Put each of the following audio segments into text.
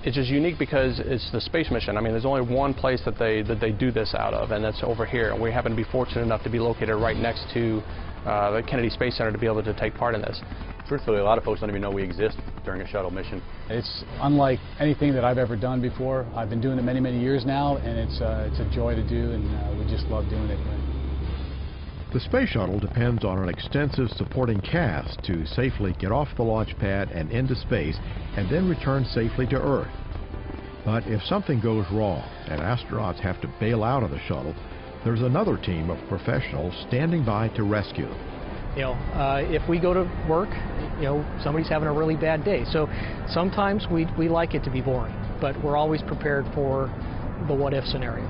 It's just unique because it's the space mission. I mean, there's only one place that they do this out of, and that's over here. And we happen to be fortunate enough to be located right next to the Kennedy Space Center to be able to take part in this. Truthfully, a lot of folks don't even know we exist during a shuttle mission. It's unlike anything that I've ever done before. I've been doing it many, many years now, and it's a joy to do, and we just love doing it. The space shuttle depends on an extensive supporting cast to safely get off the launch pad and into space and then return safely to Earth. But if something goes wrong and astronauts have to bail out of the shuttle, there's another team of professionals standing by to rescue them. You know, if we go to work, you know, somebody's having a really bad day. So sometimes we like it to be boring, but we're always prepared for the what-if scenario.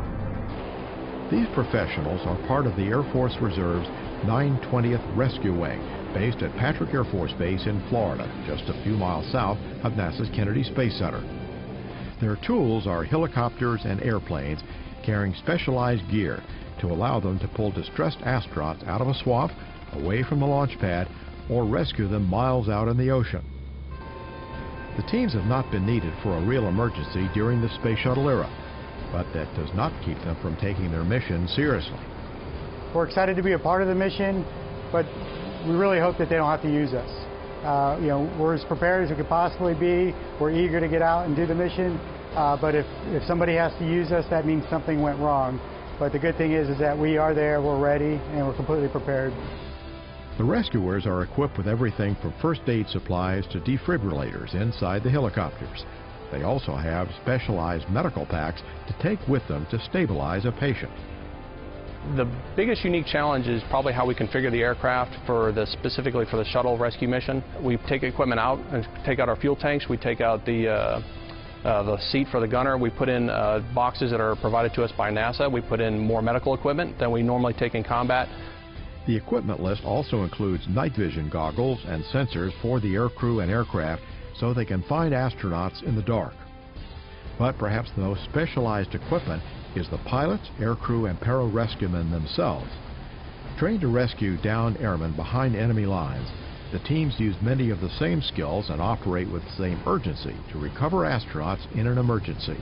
These professionals are part of the Air Force Reserve's 920th Rescue Wing, based at Patrick Air Force Base in Florida, just a few miles south of NASA's Kennedy Space Center. Their tools are helicopters and airplanes carrying specialized gear to allow them to pull distressed astronauts out of a swamp, away from the launch pad, or rescue them miles out in the ocean. The teams have not been needed for a real emergency during the space shuttle era, but that does not keep them from taking their mission seriously. We're excited to be a part of the mission, but we really hope that they don't have to use us. You know, we're as prepared as we could possibly be. We're eager to get out and do the mission, but if somebody has to use us, that means something went wrong. But the good thing is that we are there, we're ready, and we're completely prepared. The rescuers are equipped with everything from first aid supplies to defibrillators inside the helicopters. They also have specialized medical packs to take with them to stabilize a patient. The biggest unique challenge is probably how we configure the aircraft specifically for the shuttle rescue mission. We take equipment out and take out our fuel tanks. We take out the seat for the gunner. We put in boxes that are provided to us by NASA. We put in more medical equipment than we normally take in combat. The equipment list also includes night vision goggles and sensors for the aircrew and aircraft so they can find astronauts in the dark. But perhaps the most specialized equipment is the pilots, aircrew, and pararescuemen themselves. Trained to rescue downed airmen behind enemy lines, the teams use many of the same skills and operate with the same urgency to recover astronauts in an emergency.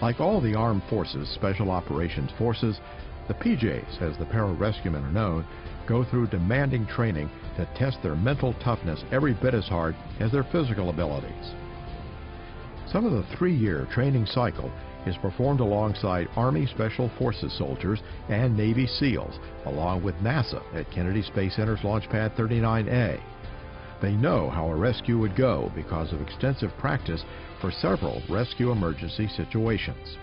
Like all the armed forces, special operations forces, the PJs, as the pararescuemen are known, go through demanding training to test their mental toughness every bit as hard as their physical abilities. Some of the 3-year training cycle is performed alongside Army Special Forces soldiers and Navy SEALs, along with NASA at Kennedy Space Center's Launch Pad 39A. They know how a rescue would go because of extensive practice for several rescue emergency situations.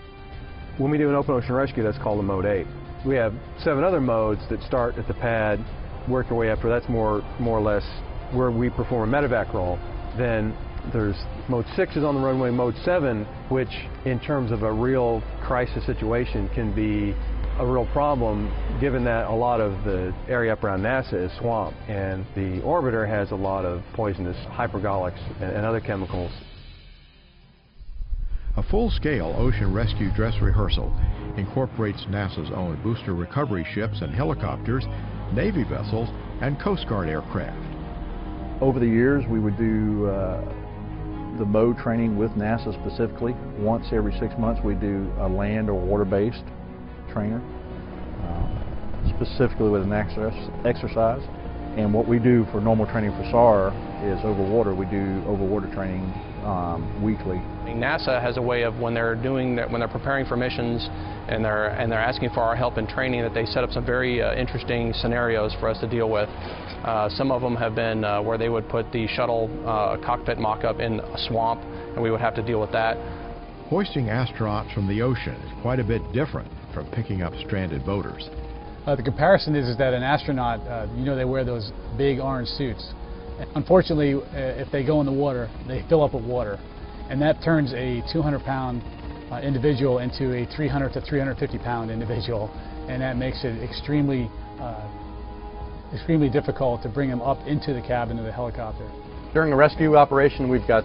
When we do an open ocean rescue, that's called a Mode 8. We have 7 other modes that start at the pad, work your way up, that's more or less where we perform a medevac role. Then there's Mode 6 is on the runway, Mode 7, which in terms of a real crisis situation can be a real problem given that a lot of the area up around NASA is swamp and the orbiter has a lot of poisonous hypergolics and other chemicals. A full-scale ocean rescue dress rehearsal incorporates NASA's own booster recovery ships and helicopters, Navy vessels, and Coast Guard aircraft. Over the years, we would do the mode training with NASA specifically. Once every 6 months, we do a land or water-based trainer, specifically with an exercise. And what we do for normal training for SAR is over water. We do over water training weekly. NASA has a way of when they're preparing for missions and they're asking for our help in training, that they set up some very interesting scenarios for us to deal with. Some of them have been where they would put the shuttle cockpit mock-up in a swamp, and we would have to deal with that. Hoisting astronauts from the ocean is quite a bit different from picking up stranded boaters. The comparison is that an astronaut, you know, they wear those big orange suits. Unfortunately, if they go in the water, they fill up with water, and that turns a 200-pound individual into a 300 to 350-pound individual, and that makes it extremely difficult to bring them up into the cabin of the helicopter. During a rescue operation, we've got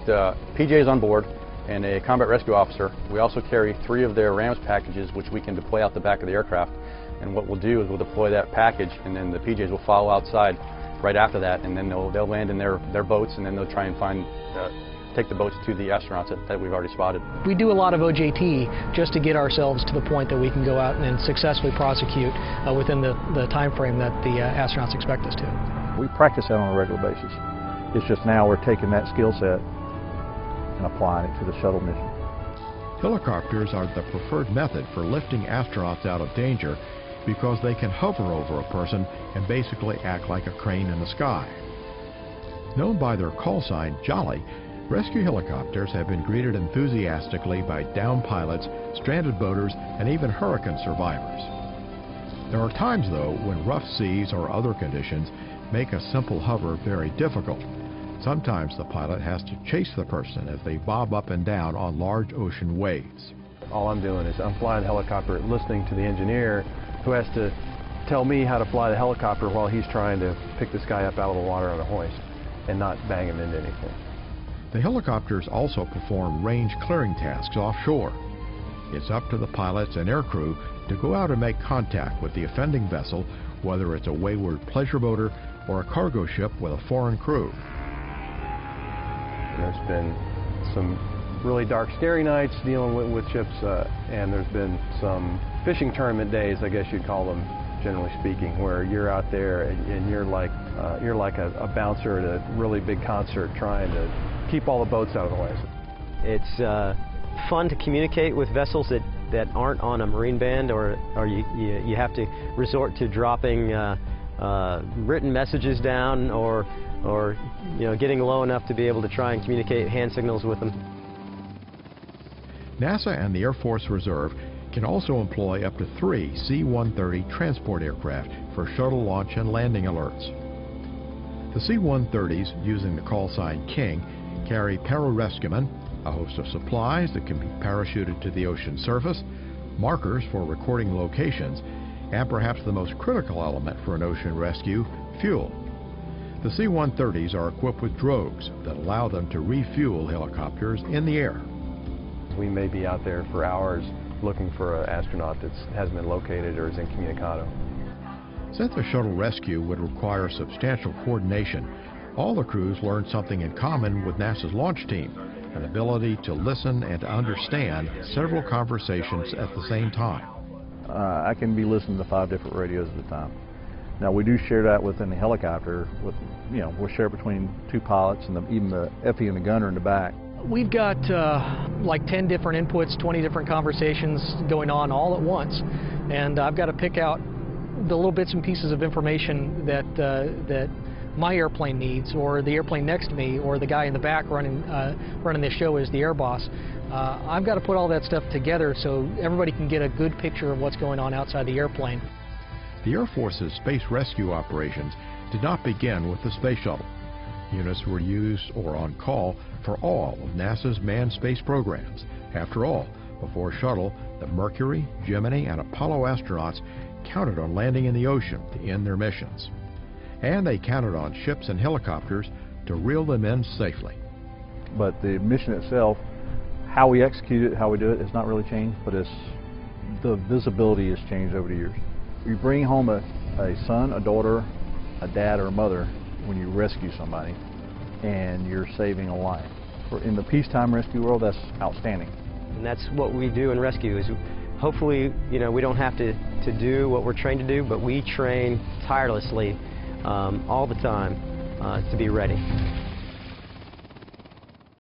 PJs on board and a combat rescue officer. We also carry 3 of their RAMS packages, which we can deploy out the back of the aircraft. And what we'll do is we'll deploy that package, and then the PJs will follow outside right after that, and then they'll land in their boats, and then they'll try and find take the boats to the astronauts that we've already spotted. We do a lot of OJT just to get ourselves to the point that we can go out and successfully prosecute within the time frame that the astronauts expect us to. We practice that on a regular basis. It's just now we're taking that skill set and applying it to the shuttle mission. Helicopters are the preferred method for lifting astronauts out of danger because they can hover over a person and basically act like a crane in the sky. Known by their call sign, Jolly, rescue helicopters have been greeted enthusiastically by downed pilots, stranded boaters, and even hurricane survivors. There are times, though, when rough seas or other conditions make a simple hover very difficult. Sometimes the pilot has to chase the person as they bob up and down on large ocean waves. All I'm doing is I'm flying the helicopter, listening to the engineer who has to tell me how to fly the helicopter while he's trying to pick this guy up out of the water on a hoist and not bang him into anything. The helicopters also perform range clearing tasks offshore. It's up to the pilots and aircrew to go out and make contact with the offending vessel, whether it's a wayward pleasure boater or a cargo ship with a foreign crew. There's been some really dark, scary nights dealing with ships, and there's been some fishing tournament days, I guess you'd call them, generally speaking, where you're out there and you're like a bouncer at a really big concert trying to keep all the boats out of the way. It's fun to communicate with vessels that aren't on a marine band, or you have to resort to dropping written messages down, or getting low enough to be able to try and communicate hand signals with them. NASA and the Air Force Reserve can also employ up to 3 C-130 transport aircraft for shuttle launch and landing alerts. The C-130s, using the call sign King, carry pararescuemen, a host of supplies that can be parachuted to the ocean surface, markers for recording locations, and perhaps the most critical element for an ocean rescue, fuel. The C-130s are equipped with drogues that allow them to refuel helicopters in the air. We may be out there for hours looking for an astronaut that hasn't been located or is incommunicado. Since a shuttle rescue would require substantial coordination, all the crews learned something in common with NASA's launch team, an ability to listen and to understand several conversations at the same time. I can be listening to 5 different radios at a time. Now we do share that within the helicopter. We'll share it between 2 pilots and even the FE and the gunner in the back. We've got like 10 different inputs, 20 different conversations going on all at once, and I've got to pick out the little bits and pieces of information that my airplane needs, or the airplane next to me, or the guy in the back running the show is the air boss. I've got to put all that stuff together so everybody can get a good picture of what's going on outside the airplane. The Air Force's space rescue operations did not begin with the Space Shuttle. Units were used or on call for all of NASA's manned space programs. After all, before Shuttle, the Mercury, Gemini, and Apollo astronauts counted on landing in the ocean to end their missions. And they counted on ships and helicopters to reel them in safely. But the mission itself, how we execute it, how we do it, has not really changed, but the visibility has changed over the years. You bring home a son, a daughter, a dad, or a mother when you rescue somebody, and you're saving a life. In the peacetime rescue world, that's outstanding. And that's what we do in rescue, is hopefully, we don't have to do what we're trained to do, but we train tirelessly all the time to be ready.